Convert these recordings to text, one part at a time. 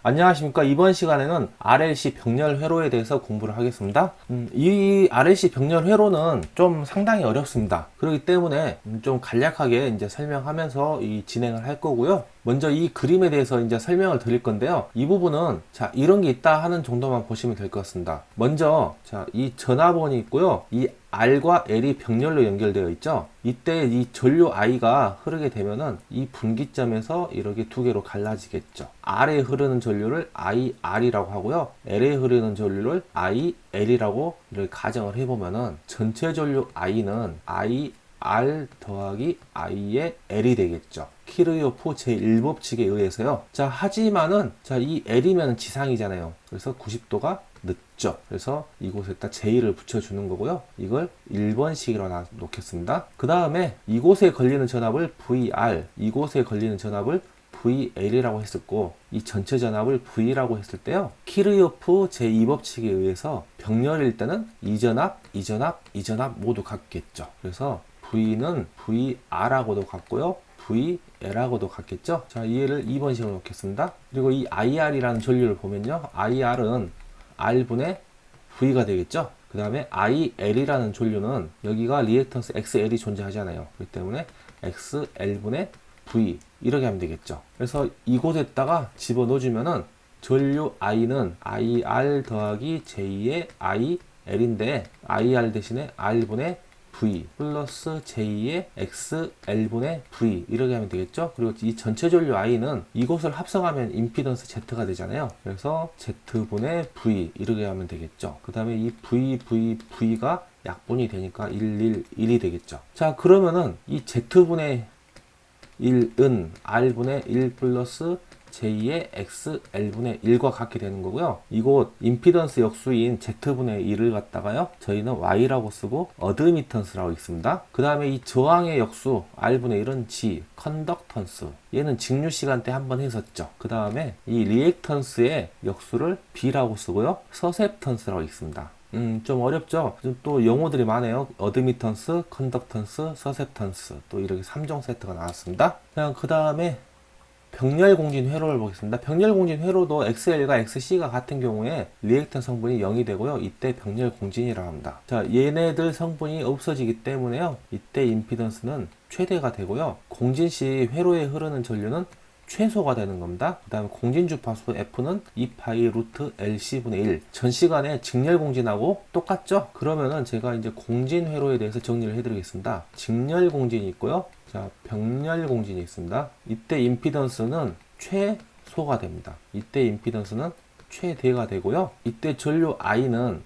안녕하십니까. 이번 시간에는 RLC 병렬 회로에 대해서 공부를 하겠습니다. 이 RLC 병렬 회로는 좀 상당히 어렵습니다. 그렇기 때문에 좀 간략하게 이제 설명하면서 진행을 할 거고요. 먼저 이 그림에 대해서 이제 설명을 드릴 건데요. 이 부분은 자, 이런 게 있다 하는 정도만 보시면 될 것 같습니다. 먼저 자, 이 전화번이 있고요. 이 R과 L이 병렬로 연결되어 있죠. 이때 이 전류 I가 흐르게 되면은 이 분기점에서 이렇게 두 개로 갈라지겠죠. R에 흐르는 전류를 IR이라고 하고요. L에 흐르는 전류를 IL이라고 이렇게 가정을 해보면은 전체 전류 I는 IR 더하기 I의 L이 되겠죠. 키르요프 제1법칙에 의해서요. 자, 하지만은 자, 이 L이면 지상이잖아요. 그래서 90도가 늦죠. 그래서 이곳에다 J를 붙여주는 거고요. 이걸 1번식으로 놓겠습니다. 그 다음에 이곳에 걸리는 전압을 VR, 이곳에 걸리는 전압을 VL이라고 했었고, 이 전체 전압을 V라고 했을 때요. 키르요프 제2법칙에 의해서 병렬일 때는 이전압, 이전압, 이전압 모두 같겠죠. 그래서 V는 VR하고도 같고요. VL하고도 같겠죠. 자, 얘를 2번식으로 놓겠습니다. 그리고 이 IR이라는 전류를 보면요. IR은 R분의 V가 되겠죠. 그 다음에 IL이라는 전류는 여기가 리액턴스 XL이 존재하잖아요. 그렇기 때문에 XL분의 V 이렇게 하면 되겠죠. 그래서 이곳에다가 집어넣어주면은 전류 I는 IR 더하기 J의 IL인데 IR 대신에 R분의 V 플러스 J의 XL분의 V 이렇게 하면 되겠죠. 그리고 이 전체 전류 I는 이곳을 합성하면 임피던스 Z가 되잖아요. 그래서 Z분의 V 이렇게 하면 되겠죠. 그 다음에 이 V가 약분이 되니까 111이 되겠죠. 자, 그러면은 이 Z분의 1은 R분의 1 플러스 J의 XL분의 1과 같게 되는 거고요. 이곳 임피던스 역수인 Z분의 1을 갖다가요. 저희는 Y라고 쓰고 어드미턴스라고 읽습니다. 그 다음에 이 저항의 역수 R분의 1은 G, 컨덕턴스. 얘는 직류 시간대 한번 했었죠. 그 다음에 이 리액턴스의 역수를 B라고 쓰고요. 서셉턴스라고 읽습니다. 좀 어렵죠? 또 용어들이 많아요. 어드미턴스, 컨덕턴스, 서셉턴스. 또 이렇게 3종 세트가 나왔습니다. 그 다음에 병렬 공진 회로를 보겠습니다. 병렬 공진 회로도 XL과 XC가 같은 경우에 리액턴 성분이 0이 되고요. 이때 병렬 공진이라고 합니다. 자, 얘네들 성분이 없어지기 때문에요. 이때 임피던스는 최대가 되고요. 공진 시 회로에 흐르는 전류는 최소가 되는 겁니다. 그 다음에 공진 주파수 F는 2파이 루트 LC분의 1. 전 시간에 직렬 공진하고 똑같죠? 그러면은 제가 이제 공진 회로에 대해서 정리를 해드리겠습니다. 직렬 공진이 있고요. 자, 병렬 공진이 있습니다. 이때 임피던스는 최소가 됩니다. 이때 임피던스는 최대가 되고요. 이때 전류 I는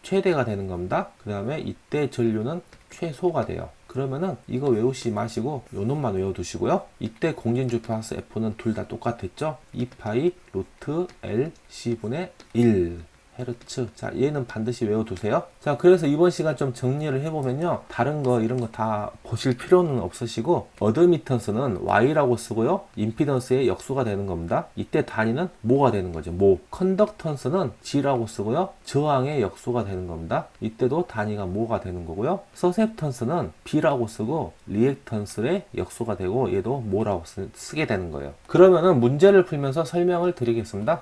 최대가 되는 겁니다. 그 다음에 이때 전류는 최소가 돼요. 그러면은 이거 외우시 마시고 요 놈만 외워두시고요. 이때 공진 주파수 F는 둘 다 똑같았죠. 2파이 루트 L C분의 1 헤르츠. 자, 얘는 반드시 외워두세요. 자, 그래서 이번 시간 좀 정리를 해보면요. 다른 거 이런 거 다 보실 필요는 없으시고 어드미턴스는 Y라고 쓰고요. 임피던스의 역수가 되는 겁니다. 이때 단위는 모가 되는 거죠. 모. 컨덕턴스는 G라고 쓰고요. 저항의 역수가 되는 겁니다. 이때도 단위가 모가 되는 거고요. 서셉턴스는 B라고 쓰고 리액턴스의 역수가 되고 얘도 모라고 쓰게 되는 거예요. 그러면은 문제를 풀면서 설명을 드리겠습니다.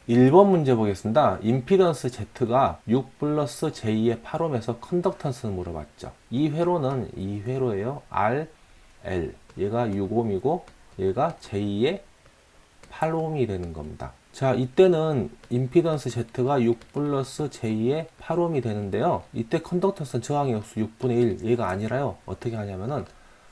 1번 문제 보겠습니다. 임피던스 Z가 6 플러스 J의 8옴에서 컨덕턴스는 물어봤죠. 이 회로예요. R, L. 얘가 6옴이고 얘가 J의 8옴이 되는 겁니다. 자, 이때는 임피던스 Z가 6 플러스 J의 8옴이 되는데요. 이때 컨덕턴스는 저항의 역수 6분의 1. 얘가 아니라요. 어떻게 하냐면은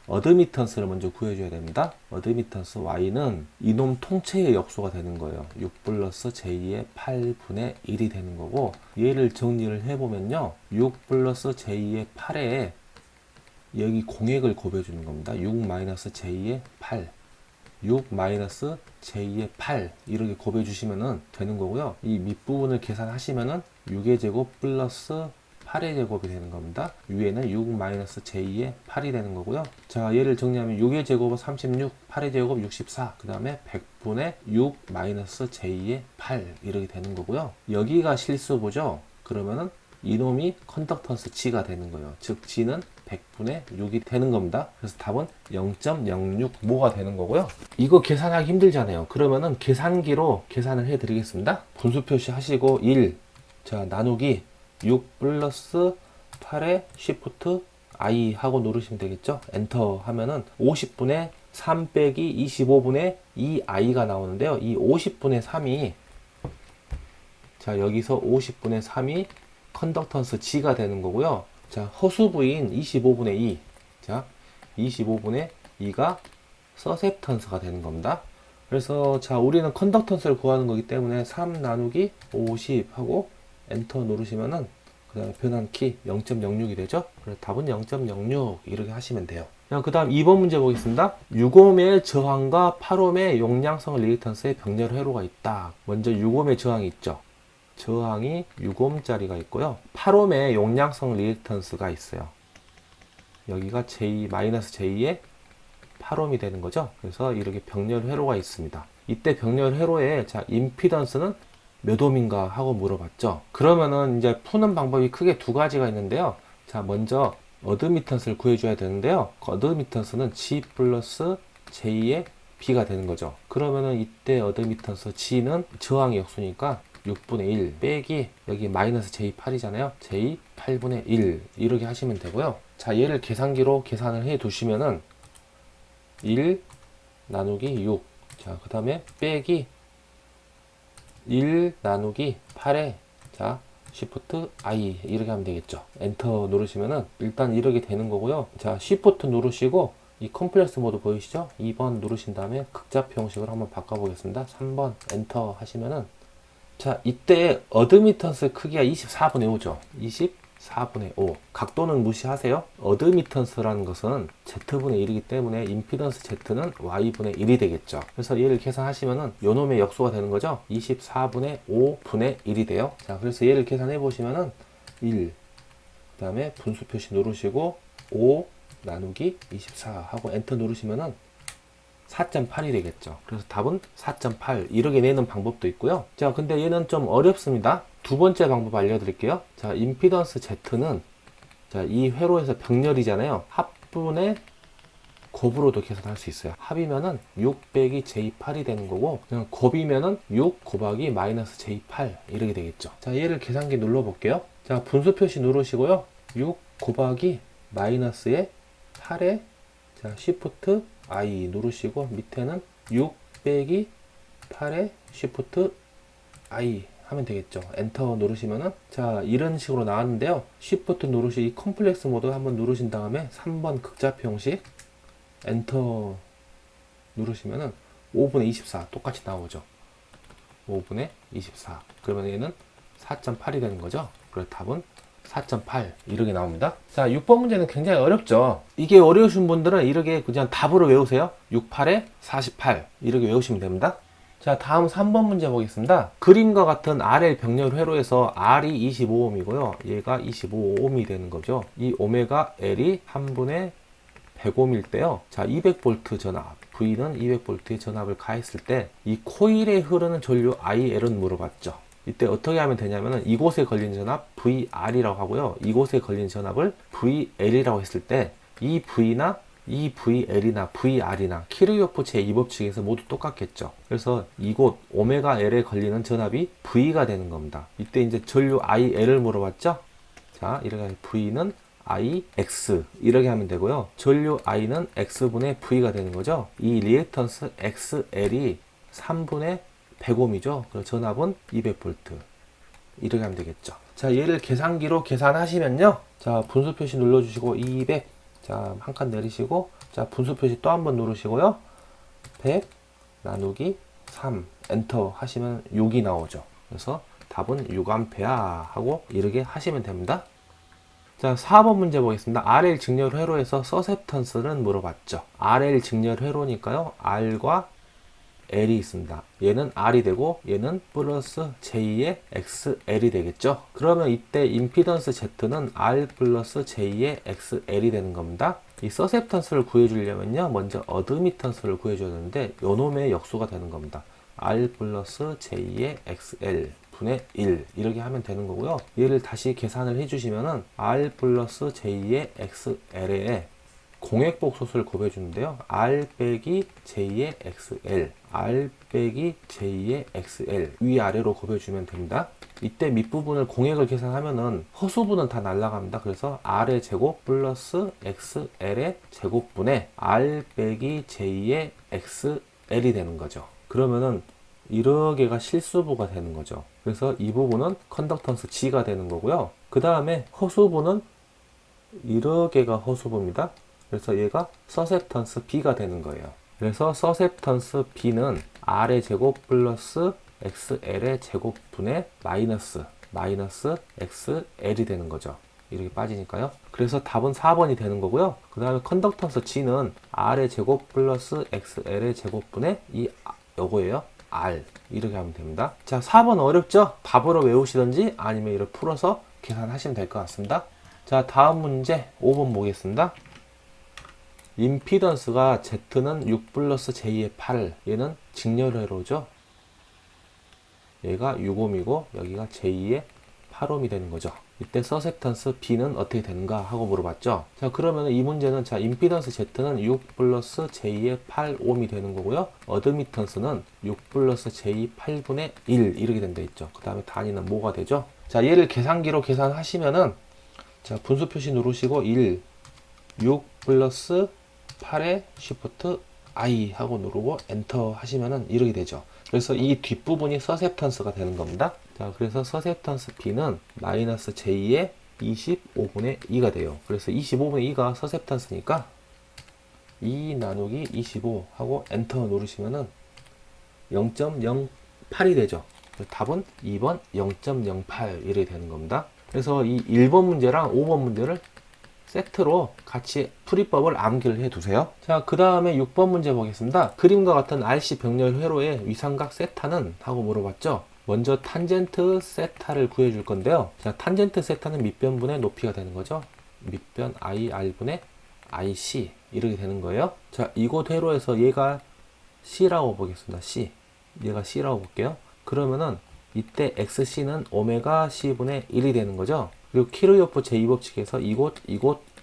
어드미턴스를 먼저 구해줘야 됩니다. 어드미턴스 Y는 이놈 통째의 역수가 되는 거예요. 6 플러스 J의 8분의 1이 되는 거고, 얘를 정리를 해보면요. 6 플러스 J의 8에 여기 공액을 곱해주는 겁니다. 6 마이너스 J의 8. 6 마이너스 J의 8 이렇게 곱해주시면 되는 거고요. 이 밑부분을 계산하시면은 6의 제곱 플러스 8의 제곱이 되는 겁니다. 위에는 6 마이너스 J의 8이 되는 거고요. 자, 얘를 정리하면 6의 제곱은 36, 8의 제곱 64, 그 다음에 100분의 6 마이너스 J의 8 이렇게 되는 거고요. 여기가 실수보죠. 그러면은 이놈이 컨덕턴스 G가 되는 거예요. 즉 G는 100분의 6이 되는 겁니다. 그래서 답은 0.06모가 되는 거고요. 이거 계산하기 힘들잖아요. 그러면은 계산기로 계산을 해 드리겠습니다. 분수 표시 하시고 1, 자 나누기 6 플러스 8의 Shift I 하고 누르시면 되겠죠. 엔터 하면은 50분의 3 빼기 25분의 2i가 나오는데요. 이 50분의 3이 자 여기서 50분의 3이 컨덕턴스 G가 되는 거고요. 자 허수부인 25분의 2, 자 25분의 2가 서셉턴스가 되는 겁니다. 그래서 자 우리는 컨덕턴스를 구하는 거기 때문에 3 나누기 50 하고 엔터 누르시면은 그 다음에 변환키 0.06이 되죠. 그래서 답은 0.06 이렇게 하시면 돼요. 그 다음 2번 문제 보겠습니다. 6옴의 저항과 8옴의 용량성 리액턴스의 병렬 회로가 있다. 먼저 6옴의 저항이 있죠. 저항이 6옴짜리가 있고요. 8옴의 용량성 리액턴스가 있어요. 여기가 J-J의 8옴이 되는 거죠. 그래서 이렇게 병렬 회로가 있습니다. 이때 병렬 회로에 자 임피던스는 몇 옴인가 하고 물어봤죠. 그러면은 이제 푸는 방법이 크게 두 가지가 있는데요. 자 먼저 어드미턴스를 구해줘야 되는데요. 어드미턴스는 G 플러스 J의 B가 되는 거죠. 그러면은 이때 어드미턴스 G는 저항의 역수니까 6분의 1 빼기 여기 마이너스 J8이잖아요. J8분의 1 이렇게 하시면 되고요. 자 얘를 계산기로 계산을 해 두시면은 1 나누기 6, 자 그 다음에 빼기 1 나누기 8에 자 Shift I 이렇게 하면 되겠죠. 엔터 누르시면은 일단 이렇게 되는 거고요. 자 Shift 누르시고 이 컴플렉스 모드 보이시죠? 2번 누르신 다음에 극좌표 형식으로 한번 바꿔보겠습니다. 3번 엔터 하시면은 자 이때 어드미턴스 크기가 24분의 5죠. 24분의 5 각도는 무시하세요. 어드미턴스라는 것은 Z분의 1이기 때문에 임피던스 Z는 Y분의 1이 되겠죠. 그래서 얘를 계산하시면은 요놈의 역수가 되는 거죠. 24분의 5분의 1이 돼요. 자 그래서 얘를 계산해 보시면은 1, 그 다음에 분수 표시 누르시고 5 나누기 24 하고 엔터 누르시면은 4.8이 되겠죠. 그래서 답은 4.8 이렇게 내는 방법도 있고요. 자 근데 얘는 좀 어렵습니다. 두 번째 방법 알려드릴게요. 자 임피던스 Z는 자 이 회로에서 병렬이잖아요. 합분의 곱으로도 계산할 수 있어요. 합이면은 6 빼기 J8이 되는 거고 그냥 곱이면은 6 곱하기 마이너스 J8 이렇게 되겠죠. 자 얘를 계산기 눌러 볼게요. 자 분수 표시 누르시고요. 6 곱하기 마이너스의 8에 자 Shift I 누르시고 밑에는 6 빼기 8에 Shift I 하면 되겠죠. 엔터 누르시면은 자 이런 식으로 나왔는데요. Shift 누르시 이 컴플렉스 모드 한번 누르신 다음에 3번 극좌표 형식 엔터 누르시면은 5분의 24 똑같이 나오죠. 5분의 24 그러면 얘는 4.8이 되는 거죠. 그래서 답은 4.8 이렇게 나옵니다. 자 6번 문제는 굉장히 어렵죠. 이게 어려우신 분들은 이렇게 그냥 답으로 외우세요. 6, 8에 48 이렇게 외우시면 됩니다. 자 다음 3번 문제 보겠습니다. 그림과 같은 RL 병렬 회로에서 R이 25옴이고요. 얘가 25옴이 되는 거죠. 이 오메가 L이 3분의 100옴일 때요. 자 200V 전압 V는 200V의 전압을 가했을 때 이 코일에 흐르는 전류 IL은 물어봤죠. 이때 어떻게 하면 되냐면은 이곳에 걸린 전압 VR이라고 하고요. 이곳에 걸린 전압을 VL이라고 했을 때 이 V나 이 VL이나 VR이나 키르요프 제2법칙에서 모두 똑같겠죠. 그래서 이곳 오메가 L에 걸리는 전압이 V가 되는 겁니다. 이때 이제 전류 IL을 물어봤죠. 자 이렇게 V는 IX 이렇게 하면 되고요. 전류 I는 X분의 V가 되는 거죠. 이 리액턴스 XL이 3분의 100옴이죠. 그래서 전압은 200V 이렇게 하면 되겠죠. 자 얘를 계산기로 계산하시면요. 자 분수 표시 눌러주시고 200 자 한 칸 내리시고 자 분수 표시 또 한번 누르시고요. 100 나누기 3 엔터 하시면 6이 나오죠. 그래서 답은 6A 하고 이렇게 하시면 됩니다. 자 4번 문제 보겠습니다. RL 직렬 회로에서 서셉턴스는 물어봤죠. RL 직렬 회로니까요. R과 L이 있습니다. 얘는 R이 되고 얘는 플러스 J의 XL이 되겠죠. 그러면 이때 임피던스 Z는 R 플러스 J의 XL이 되는 겁니다. 이 서셉턴스를 구해주려면요. 먼저 어드미턴스를 구해줘야 되는데 요놈의 역수가 되는 겁니다. R 플러스 J의 XL 분의 1 이렇게 하면 되는 거고요. 얘를 다시 계산을 해주시면은 r 플러스 j의 xl에 공획복소수를 곱해 주는데요. r 빼기 j의 xl, r 빼기 j의 xl 위아래로 곱해 주면 됩니다. 이때 밑부분을 공획을 계산하면은 허수분은 다 날라갑니다. 그래서 r의 제곱 플러스 xl의 제곱분의 r 빼기 j의 xl이 되는 거죠. 그러면은 이러개가 실수부가 되는 거죠. 그래서 이 부분은 컨덕턴스 G가 되는 거고요. 그 다음에 허수부는 이러개가 허수부입니다. 그래서 얘가 서셉턴스 B가 되는 거예요. 그래서 서셉턴스 B는 R의 제곱 플러스 XL의 제곱분의 마이너스 XL이 되는 거죠. 이렇게 빠지니까요. 그래서 답은 4번이 되는 거고요. 그 다음에 컨덕턴스 G는 R의 제곱 플러스 XL의 제곱분의 요거예요. R 이렇게 하면 됩니다. 자, 4번 어렵죠? 답으로 외우시든지 아니면 이렇게 풀어서 계산하시면 될 것 같습니다. 자, 다음 문제 5번 보겠습니다. 임피던스가 Z는 6 플러스 J의 8, 얘는 직렬회로죠. 얘가 6옴이고 여기가 J의 8옴이 되는 거죠. 이때 서셉턴스 B는 어떻게 되는가 하고 물어봤죠. 자, 그러면 이 문제는 자, 임피던스 Z는 6 플러스 J의 8옴이 되는 거고요. 어드미턴스는 6 플러스 J 8분의 1 이렇게 된다 했죠. 그 다음에 단위는 뭐가 되죠? 자, 얘를 계산기로 계산하시면은 자, 분수 표시 누르시고 1, 6 플러스 8의 쉬프트 I 하고 누르고 엔터 하시면은 이렇게 되죠. 그래서 이 뒷부분이 서셉턴스가 되는 겁니다. 자, 그래서 서셉턴스 B는 마이너스 J의 25분의 2가 돼요. 그래서 25분의 2가 서셉턴스니까 2 나누기 25 하고 엔터 누르시면은 0.08이 되죠. 답은 2번 0.08 이렇게 되는 겁니다. 그래서 이 1번 문제랑 5번 문제를 세트로 같이 풀이법을 암기를 해 두세요. 자, 그 다음에 6번 문제 보겠습니다. 그림과 같은 RC 병렬 회로의 위삼각 세타는? 하고 물어봤죠. 먼저 탄젠트 세타를 구해 줄 건데요. 자, 탄젠트 세타는 밑변분의 높이가 되는 거죠. 밑변 IR분의 IC 이렇게 되는 거예요. 자, 이곳 회로에서 얘가 C라고 보겠습니다. C. 얘가 C라고 볼게요. 그러면은 이때 XC는 오메가 C분의 1이 되는 거죠. 그리고 키르요프 제2법칙에서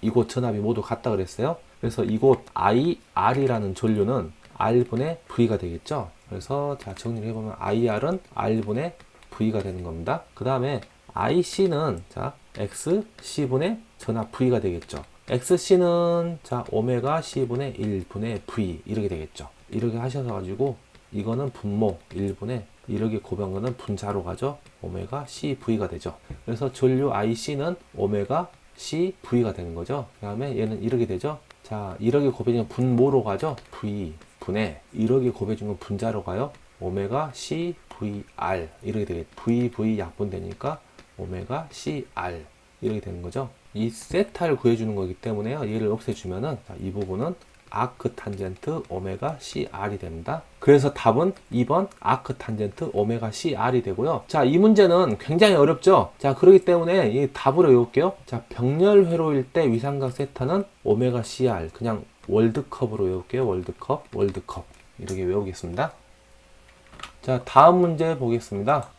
이곳 전압이 모두 같다 그랬어요. 그래서 이곳 IR이라는 전류는 R분의 V가 되겠죠. 그래서 자, 정리를 해보면 IR은 R분의 V가 되는 겁니다. 그 다음에 IC는 자, XC분의 전압 V가 되겠죠. XC는 자, 오메가 C분의 1분의 V 이렇게 되겠죠. 이렇게 하셔서 가지고 이거는 분모 1분의 이렇게 곱한 거는 분자로 가죠. 오메가 CV가 되죠. 그래서 전류 IC는 오메가 CV가 되는 거죠. 그 다음에 얘는 이렇게 되죠. 자, 이렇게 곱해지면 분모로 가죠. V 분해 이렇게 곱해지면 분자로 가요. 오메가 CVR 이렇게 되겠죠. VV 약분되니까 오메가 CR 이렇게 되는 거죠. 이 세타를 구해주는 거기 때문에요. 얘를 없애주면은 자, 이 부분은 아크 탄젠트 오메가 CR이 됩니다. 그래서 답은 2번 아크 탄젠트 오메가 CR이 되고요. 자, 이 문제는 굉장히 어렵죠. 자, 그렇기 때문에 이 답으로 외울게요. 자, 병렬 회로일 때 위삼각 세타는 오메가 CR 그냥 월드컵으로 외울게요. 월드컵 이렇게 외우겠습니다. 자, 다음 문제 보겠습니다.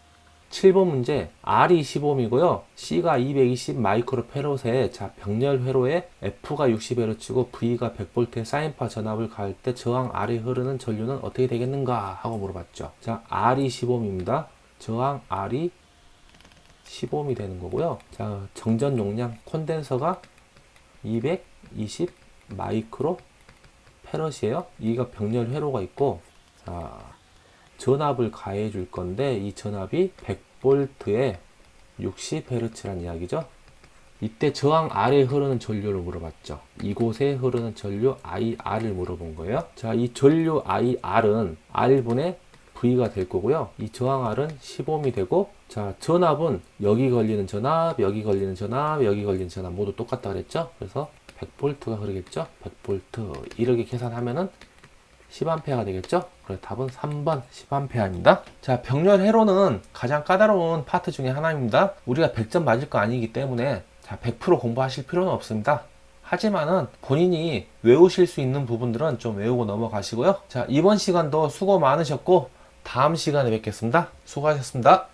7번 문제 R이 15옴이고요. C가 220 마이크로페롯에 자, 병렬 회로에 F가 60Hz고 V가 100V의 사인파 전압을 가할 때 저항 R에 흐르는 전류는 어떻게 되겠는가 하고 물어봤죠. 자, R이 15옴입니다. 저항 R이 15옴이 되는 거고요. 자, 정전 용량 콘덴서가 220 마이크로페롯이에요. 이가 병렬 회로가 있고 자, 전압을 가해 줄 건데 이 전압이 100V에 60Hz란 이야기죠. 이때 저항 R에 흐르는 전류를 물어봤죠. 이곳에 흐르는 전류 IR을 물어본 거예요. 자, 이 전류 IR은 R분의 V가 될 거고요. 이 저항 R은 15옴이 되고 자, 전압은 여기 걸리는 전압, 여기 걸리는 전압, 여기 걸리는 전압 모두 똑같다 그랬죠. 그래서 100V가 흐르겠죠. 100V 이렇게 계산하면은 10A가 되겠죠? 그래서 답은 3번 10A입니다. 자, 병렬 회로는 가장 까다로운 파트 중에 하나입니다. 우리가 100점 맞을 거 아니기 때문에 자, 100% 공부하실 필요는 없습니다. 하지만은 본인이 외우실 수 있는 부분들은 좀 외우고 넘어가시고요. 자, 이번 시간도 수고 많으셨고 다음 시간에 뵙겠습니다. 수고하셨습니다.